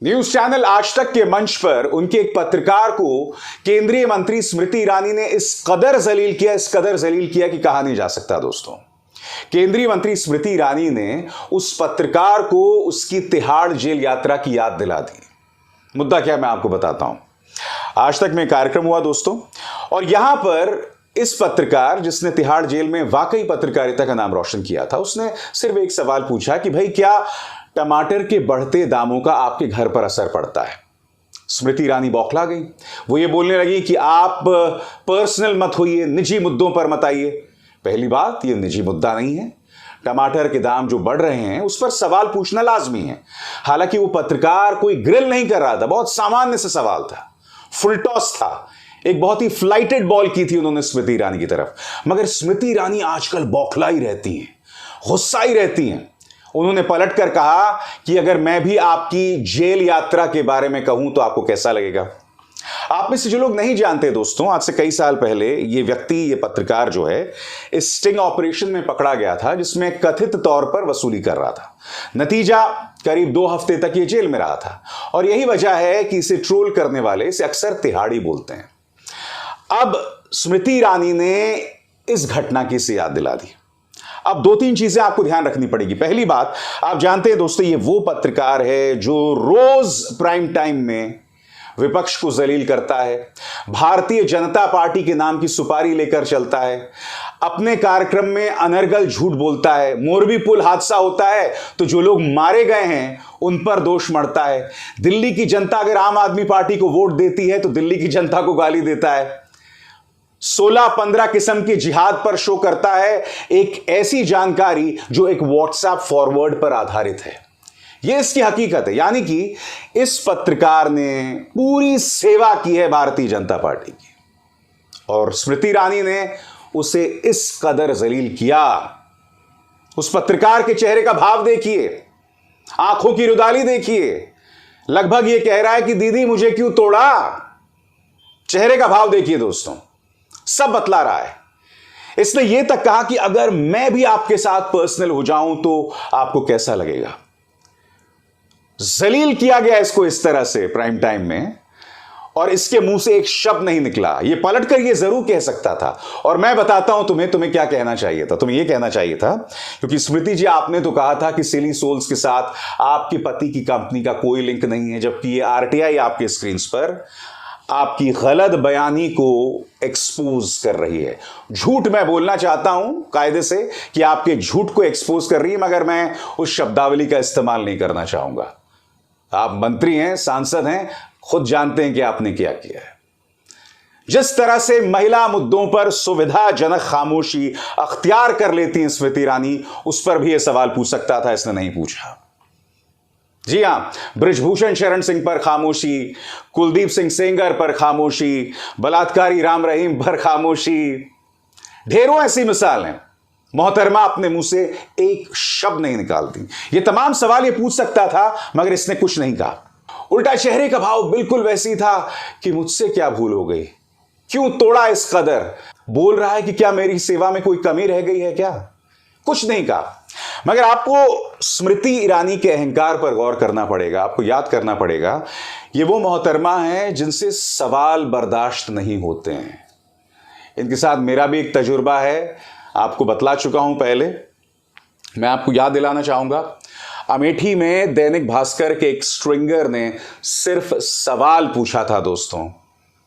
News channel आज तक के मंच पर उनके एक पत्रकार को केंद्रीय मंत्री स्मृति ईरानी ने इस कदर जलील किया कि कहा नहीं जा सकता। दोस्तों, केंद्रीय मंत्री स्मृति ईरानी ने उस पत्रकार को उसकी तिहाड़ जेल यात्रा की याद दिला दी। मुद्दा क्या, मैं आपको बताता हूं। आज तक में कार्यक्रम हुआ दोस्तों, और यहां पर इस पत्रकार जिसने तिहाड़ जेल में वाकई पत्रकारिता का नाम रोशन किया था, उसने सिर्फ एक सवाल पूछा कि भाई क्या टमाटर के बढ़ते दामों का आपके घर पर असर पड़ता है। स्मृति ईरानी बौखला गई। वो ये बोलने लगी कि आप पर्सनल मत होइए, निजी मुद्दों पर मत आइए। पहली बात, ये निजी मुद्दा नहीं है। टमाटर के दाम जो बढ़ रहे हैं उस पर सवाल पूछना लाजमी है। हालांकि वो पत्रकार कोई ग्रिल नहीं कर रहा था, बहुत सामान्य सा सवाल था, फुल टॉस था। एक बहुत ही फ्लाइटेड बॉल की थी उन्होंने स्मृति ईरानी की तरफ। मगर स्मृति ईरानी आजकल बौखला ही रहती हैं, गुस्सा ही रहती हैं। उन्होंने पलटकर कहा कि अगर मैं भी आपकी जेल यात्रा के बारे में कहूं तो आपको कैसा लगेगा। आप में से जो लोग नहीं जानते दोस्तों, आज से कई साल पहले ये पत्रकार जो है इस स्टिंग ऑपरेशन में पकड़ा गया था, जिसमें कथित तौर पर वसूली कर रहा था। नतीजा, करीब 2 हफ्ते तक ये जेल में रहा था, और यही वजह है कि इसे ट्रोल करने वाले इसे अक्सर तिहाड़ी बोलते हैं। अब स्मृति ईरानी ने इस घटना की से याद दिला दी। अब 2-3 चीजें आपको ध्यान रखनी पड़ेगी। पहली बात, आप जानते हैं दोस्तों, ये वो पत्रकार है जो रोज प्राइम टाइम में विपक्ष को जलील करता है, भारतीय जनता पार्टी के नाम की सुपारी लेकर चलता है, अपने कार्यक्रम में अनर्गल झूठ बोलता है। मोरबी पुल हादसा होता है तो जो लोग मारे गए हैं उन पर दोष मढ़ता है। दिल्ली की जनता अगर आम आदमी पार्टी को वोट देती है तो दिल्ली की जनता को गाली देता है। 16-15 किस्म की जिहाद पर शो करता है, एक ऐसी जानकारी जो एक व्हाट्सएप फॉरवर्ड पर आधारित है। यह इसकी हकीकत है। यानी कि इस पत्रकार ने पूरी सेवा की है भारतीय जनता पार्टी की, और स्मृति ईरानी ने उसे इस कदर जलील किया। उस पत्रकार के चेहरे का भाव देखिए, आंखों की रुदाली देखिए, लगभग यह कह रहा है कि दीदी मुझे क्यों तोड़ा। चेहरे का भाव देखिए दोस्तों, सब बतला रहा है। इसने यह तक कहा कि अगर मैं भी आपके साथ पर्सनल हो जाऊं तो आपको कैसा लगेगा। जलील किया गया इसको इस तरह से प्राइम टाइम में, और इसके मुंह से एक शब्द नहीं निकला। यह पलटकर यह जरूर कह सकता था, और मैं बताता हूं तुम्हें क्या कहना चाहिए था। तुम्हें यह कहना चाहिए था, क्योंकि स्मृति जी आपने तो कहा था कि सिली सोल्स के साथ आपके पति की कंपनी का कोई लिंक नहीं है, जबकि ये आरटीआई आपके स्क्रीन पर आपकी गलत बयानी को एक्सपोज कर रही है। झूठ मैं बोलना चाहता हूं कायदे से कि आपके झूठ को एक्सपोज कर रही है, मगर मैं उस शब्दावली का इस्तेमाल नहीं करना चाहूंगा। आप मंत्री हैं, सांसद हैं, खुद जानते हैं कि आपने क्या किया है। जिस तरह से महिला मुद्दों पर सुविधाजनक खामोशी अख्तियार कर लेती हैं स्मृति ईरानी, उस पर भी यह सवाल पूछ सकता था, इसने नहीं पूछा। जी हां, बृजभूषण शरण सिंह पर खामोशी, कुलदीप सिंह सेंगर पर खामोशी, बलात्कारी राम रहीम पर खामोशी, ढेरों ऐसी मिसाल हैं। मोहतरमा अपने मुंह से एक शब्द नहीं निकालती। ये तमाम सवाल ये पूछ सकता था, मगर इसने कुछ नहीं कहा। उल्टा चेहरे का भाव बिल्कुल वैसी था कि मुझसे क्या भूल हो गई, क्यों तोड़ा इस कदर। बोल रहा है कि क्या मेरी सेवा में कोई कमी रह गई है क्या। कुछ नहीं कहा। मगर आपको स्मृति ईरानी के अहंकार पर गौर करना पड़ेगा, आपको याद करना पड़ेगा, ये वो मोहतरमा है जिनसे सवाल बर्दाश्त नहीं होते हैं। इनके साथ मेरा भी एक तजुर्बा है, आपको बतला चुका हूं पहले। मैं आपको याद दिलाना चाहूंगा, अमेठी में दैनिक भास्कर के एक स्ट्रिंगर ने सिर्फ सवाल पूछा था दोस्तों,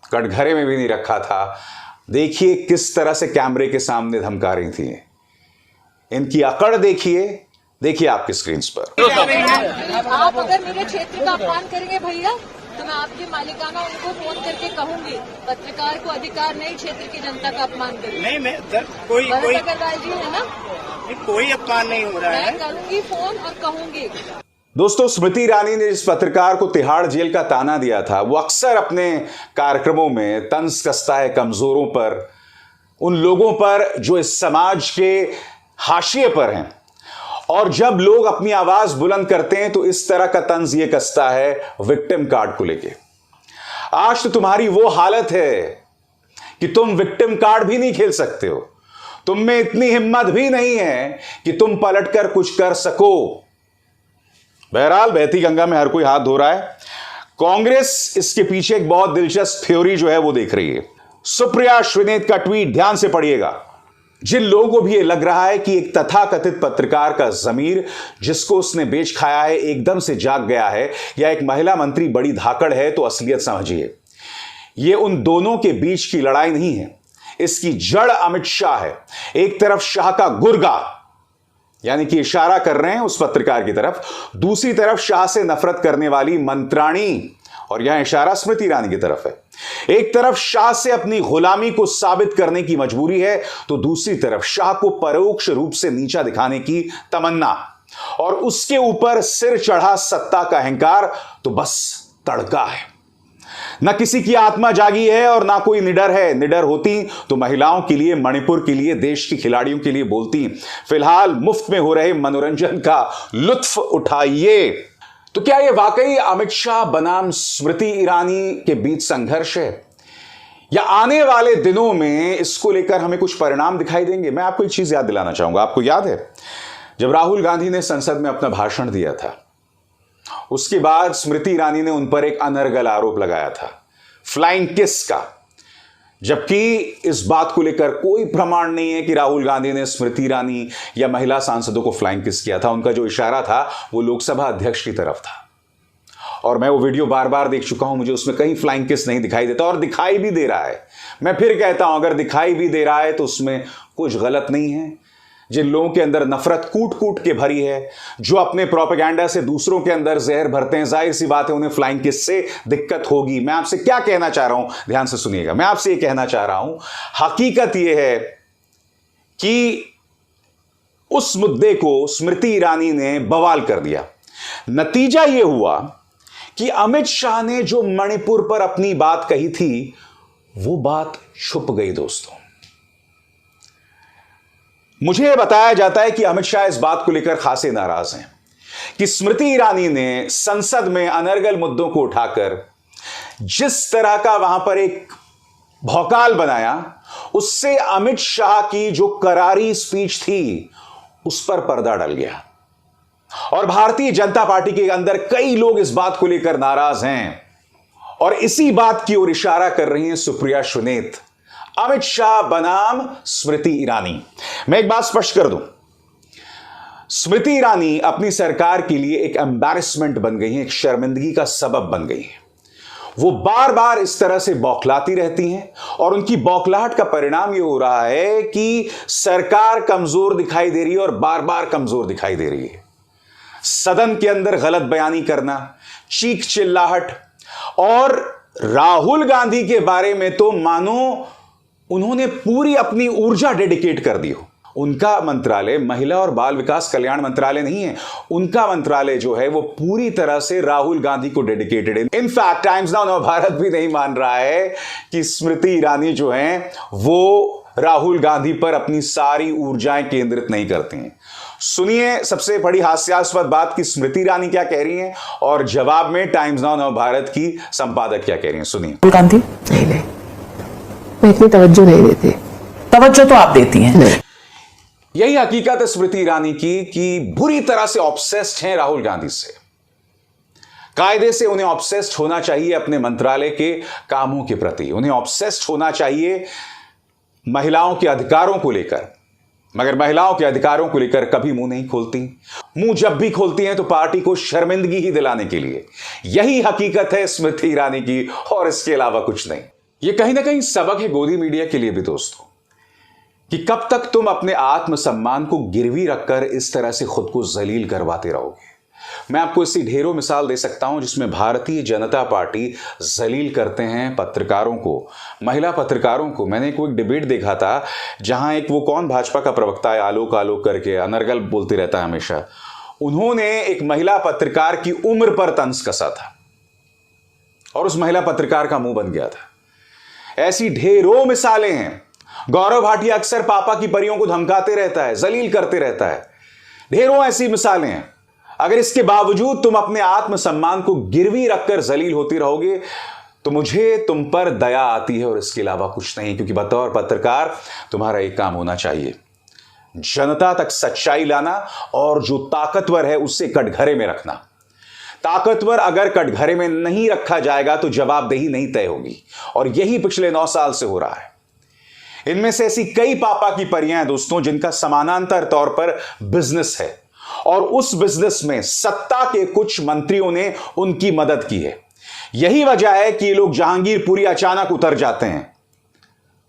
कटघरे में भी नहीं रखा था। देखिए किस तरह से कैमरे के सामने धमका रही थी। इनकी अकड़ देखिए आपकी स्क्रीन पर। आप अगर मेरे क्षेत्र का अपमान करेंगे भैया तो मैं आपके मालिकाना उनको फोन करके कहूंगी। पत्रकार को अधिकार नहीं क्षेत्र की जनता का अपमान करने। नहीं, मैं कोई अग्रवाल जी है ना, कोई अपमान नहीं हो रहा है। मैं करूंगी फोन और कहूंगी। दोस्तों, स्मृति ईरानी ने जिस पत्रकार को तिहाड़ जेल का ताना दिया था, वो अक्सर अपने कार्यक्रमों में तंज कसता है कमजोरों पर, उन लोगों पर जो इस समाज के हाशिए पर हैं। और जब लोग अपनी आवाज बुलंद करते हैं तो इस तरह का तंज ये कसता है विक्टिम कार्ड को लेके। आज तो तुम्हारी वो हालत है कि तुम विक्टिम कार्ड भी नहीं खेल सकते हो। तुम में इतनी हिम्मत भी नहीं है कि तुम पलटकर कुछ कर सको। बहरहाल बहती गंगा में हर कोई हाथ धो रहा है। कांग्रेस इसके पीछे एक बहुत दिलचस्प थ्योरी जो है वो देख रही है। सुप्रिया श्रीनेत का ट्वीट ध्यान से पढ़िएगा। जिन लोगों को भी ये लग रहा है कि एक तथाकथित पत्रकार का जमीर जिसको उसने बेच खाया है एकदम से जाग गया है, या एक महिला मंत्री बड़ी धाकड़ है, तो असलियत समझिए। ये उन दोनों के बीच की लड़ाई नहीं है, इसकी जड़ अमित शाह है। एक तरफ शाह का गुर्गा, यानी कि इशारा कर रहे हैं उस पत्रकार की तरफ, दूसरी तरफ शाह से नफरत करने वाली मंत्राणी, और यहां इशारा स्मृति ईरानी की तरफ है। एक तरफ शाह से अपनी गुलामी को साबित करने की मजबूरी है, तो दूसरी तरफ शाह को परोक्ष रूप से नीचा दिखाने की तमन्ना, और उसके ऊपर सिर चढ़ा सत्ता का अहंकार, तो बस तड़का है। ना किसी की आत्मा जागी है और ना कोई निडर है। निडर होती तो महिलाओं के लिए, मणिपुर के लिए, देश के खिलाड़ियों के लिए बोलती। फिलहाल मुफ्त में हो रहे मनोरंजन का लुत्फ उठाइए। तो क्या यह वाकई अमित शाह बनाम स्मृति ईरानी के बीच संघर्ष है, या आने वाले दिनों में इसको लेकर हमें कुछ परिणाम दिखाई देंगे? मैं आपको एक चीज याद दिलाना चाहूंगा। आपको याद है जब राहुल गांधी ने संसद में अपना भाषण दिया था, उसके बाद स्मृति ईरानी ने उन पर एक अनर्गल आरोप लगाया था, फ्लाइंग किस का, जबकि इस बात को लेकर कोई प्रमाण नहीं है कि राहुल गांधी ने स्मृति ईरानी या महिला सांसदों को फ्लाइंग किस किया था। उनका जो इशारा था वो लोकसभा अध्यक्ष की तरफ था, और मैं वो वीडियो बार बार देख चुका हूं, मुझे उसमें कहीं फ्लाइंग किस नहीं दिखाई देता, और दिखाई भी दे रहा है। मैं फिर कहता हूं, अगर दिखाई भी दे रहा है तो उसमें कुछ गलत नहीं है। जिन लोगों के अंदर नफरत कूट कूट के भरी है, जो अपने प्रोपेगेंडा से दूसरों के अंदर जहर भरते हैं, जाहिर सी बात है उन्हें फ्लाइंग किस से दिक्कत होगी। मैं आपसे क्या कहना चाह रहा हूं, ध्यान से सुनिएगा। मैं आपसे यह कहना चाह रहा हूं, हकीकत यह है कि उस मुद्दे को स्मृति ईरानी ने बवाल कर दिया। नतीजा यह हुआ कि अमित शाह ने जो मणिपुर पर अपनी बात कही थी, वो बात छुप गई। दोस्तों, मुझे बताया जाता है कि अमित शाह इस बात को लेकर खासे नाराज हैं कि स्मृति ईरानी ने संसद में अनर्गल मुद्दों को उठाकर जिस तरह का वहां पर एक भौकाल बनाया, उससे अमित शाह की जो करारी स्पीच थी उस पर पर्दा डल गया। और भारतीय जनता पार्टी के अंदर कई लोग इस बात को लेकर नाराज हैं, और इसी बात की ओर इशारा कर रही हैं सुप्रिया श्रीनेत, अमित शाह बनाम स्मृति ईरानी। मैं एक बात स्पष्ट कर दूं, स्मृति ईरानी अपनी सरकार के लिए एक एम्बैरेसमेंट बन गई है, एक शर्मिंदगी का सबब बन गई है। वो बार बार इस तरह से बौखलाती रहती हैं, और उनकी बौखलाहट का परिणाम यह हो रहा है कि सरकार कमजोर दिखाई दे रही है, और बार बार कमजोर दिखाई दे रही है। सदन के अंदर गलत बयानी करना, चीख चिल्लाहट, और राहुल गांधी के बारे में तो मानो उन्होंने पूरी अपनी ऊर्जा डेडिकेट कर दी हो। उनका मंत्रालय महिला और बाल विकास कल्याण मंत्रालय नहीं है, उनका मंत्रालय जो है वो पूरी तरह से राहुल गांधी को डेडिकेटेड है। इनफैक्ट टाइम्स नाउ नवभारत भी नहीं मान रहा है कि स्मृति ईरानी जो हैं वो राहुल गांधी पर अपनी सारी ऊर्जाएं केंद्रित नहीं करती हैं। सुनिए सबसे बड़ी हास्यास्पद बात कि स्मृति ईरानी क्या कह रही हैं, और जवाब में टाइम्स नाउ नवभारत की संपादक क्या कह रही हैं, सुनिए। गांधी नहीं, मैं इतनी तवज्जो नहीं देती। तवज्जो तो आप देती हैं। नहीं। यही हकीकत है स्मृति ईरानी की कि बुरी तरह से ऑब्सेस्ड हैं राहुल गांधी से। कायदे से उन्हें ऑब्सेस्ड होना चाहिए अपने मंत्रालय के कामों के प्रति, उन्हें ऑब्सेस्ड होना चाहिए महिलाओं के अधिकारों को लेकर, मगर महिलाओं के अधिकारों को लेकर कभी मुंह नहीं खोलती। मुंह जब भी खोलती हैं तो पार्टी को शर्मिंदगी ही दिलाने के लिए। यही हकीकत है स्मृति ईरानी की, और इसके अलावा कुछ नहीं। यह कहीं ना कहीं सबक है गोदी मीडिया के लिए भी दोस्तों, कि कब तक तुम अपने आत्मसम्मान को गिरवी रखकर इस तरह से खुद को जलील करवाते रहोगे। मैं आपको इसकी ढेरों मिसाल दे सकता हूं जिसमें भारतीय जनता पार्टी जलील करते हैं पत्रकारों को, महिला पत्रकारों को। मैंने एक डिबेट देखा था जहां एक वो कौन भाजपा का प्रवक्ता है, आलोक आलोक करके, अनर्गल बोलते रहता है हमेशा, उन्होंने एक महिला पत्रकार की उम्र पर तंज कसा था और उस महिला पत्रकार का मुंह बन गया था। ऐसी ढेरों मिसालें हैं। गौरव भाटिया अक्सर पापा की परियों को धमकाते रहता है, जलील करते रहता है। ढेरों ऐसी मिसालें हैं। अगर इसके बावजूद तुम अपने आत्मसम्मान को गिरवी रखकर जलील होती रहोगे तो मुझे तुम पर दया आती है, और इसके अलावा कुछ नहीं। क्योंकि बतौर पत्रकार तुम्हारा एक काम होना चाहिए, जनता तक सच्चाई लाना और जो ताकतवर है उससे कटघरे में रखना। ताकतवर अगर कटघरे में नहीं रखा जाएगा तो जवाबदेही नहीं तय होगी, और यही पिछले 9 साल से हो रहा है। इनमें से ऐसी कई पापा की परियां हैं दोस्तों जिनका समानांतर तौर पर बिजनेस है, और उस बिजनेस में सत्ता के कुछ मंत्रियों ने उनकी मदद की है। यही वजह है कि ये लोग जहांगीरपुरी अचानक उतर जाते हैं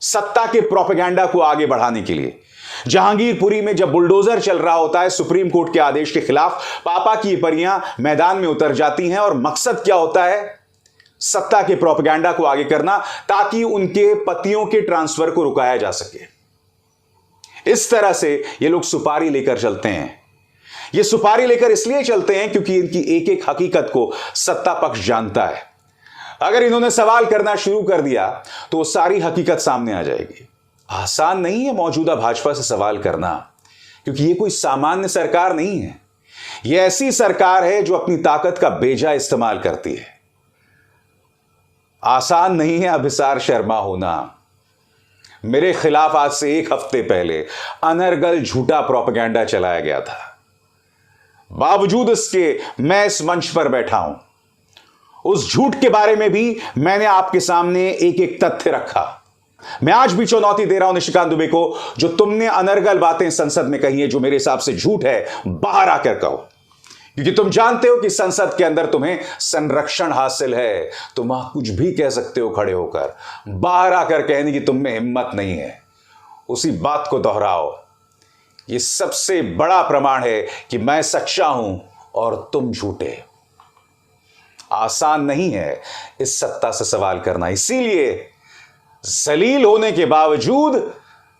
सत्ता के प्रोपेगेंडा को आगे बढ़ाने के लिए। जहांगीरपुरी में जब बुलडोजर चल रहा होता है सुप्रीम कोर्ट के आदेश के खिलाफ, पापा की परियां मैदान में उतर जाती हैं, और मकसद क्या होता है? सत्ता के प्रोपेगेंडा को आगे करना, ताकि उनके पतियों के ट्रांसफर को रुकाया जा सके। इस तरह से ये लोग सुपारी लेकर चलते हैं। ये सुपारी लेकर इसलिए चलते हैं क्योंकि इनकी एक एक हकीकत को सत्ता पक्ष जानता है। अगर इन्होंने सवाल करना शुरू कर दिया तो सारी हकीकत सामने आ जाएगी। आसान नहीं है मौजूदा भाजपा से सवाल करना, क्योंकि ये कोई सामान्य सरकार नहीं है। ये ऐसी सरकार है जो अपनी ताकत का बेजा इस्तेमाल करती है। आसान नहीं है अभिसार शर्मा होना। मेरे खिलाफ आज से 1 हफ्ते पहले अनर्गल झूठा प्रोपेगेंडा चलाया गया था। बावजूद इसके मैं इस मंच पर बैठा हूं। उस झूठ के बारे में भी मैंने आपके सामने एक एक तथ्य रखा। मैं आज भी चुनौती दे रहा हूं निशिकांत दुबे को, जो तुमने अनर्गल बातें संसद में कही है जो मेरे हिसाब से झूठ है, बाहर आकर कहो, क्योंकि तुम जानते हो कि संसद के अंदर तुम्हें संरक्षण हासिल है। तुम वहां कुछ भी कह सकते हो खड़े होकर, बाहर आकर कहने की तुम में हिम्मत नहीं है। उसी बात को दोहराओ। यह सबसे बड़ा प्रमाण है कि मैं सच्चा हूं और तुम झूठे। आसान नहीं है इस सत्ता से सवाल करना, इसीलिए जलील होने के बावजूद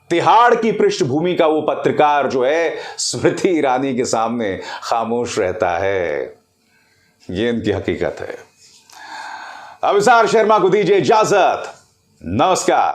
तिहाड़ की पृष्ठभूमि का वो पत्रकार जो है स्मृति ईरानी के सामने खामोश रहता है। ये इनकी हकीकत है। अभिसार शर्मा को दीजिए इजाजत। नमस्कार।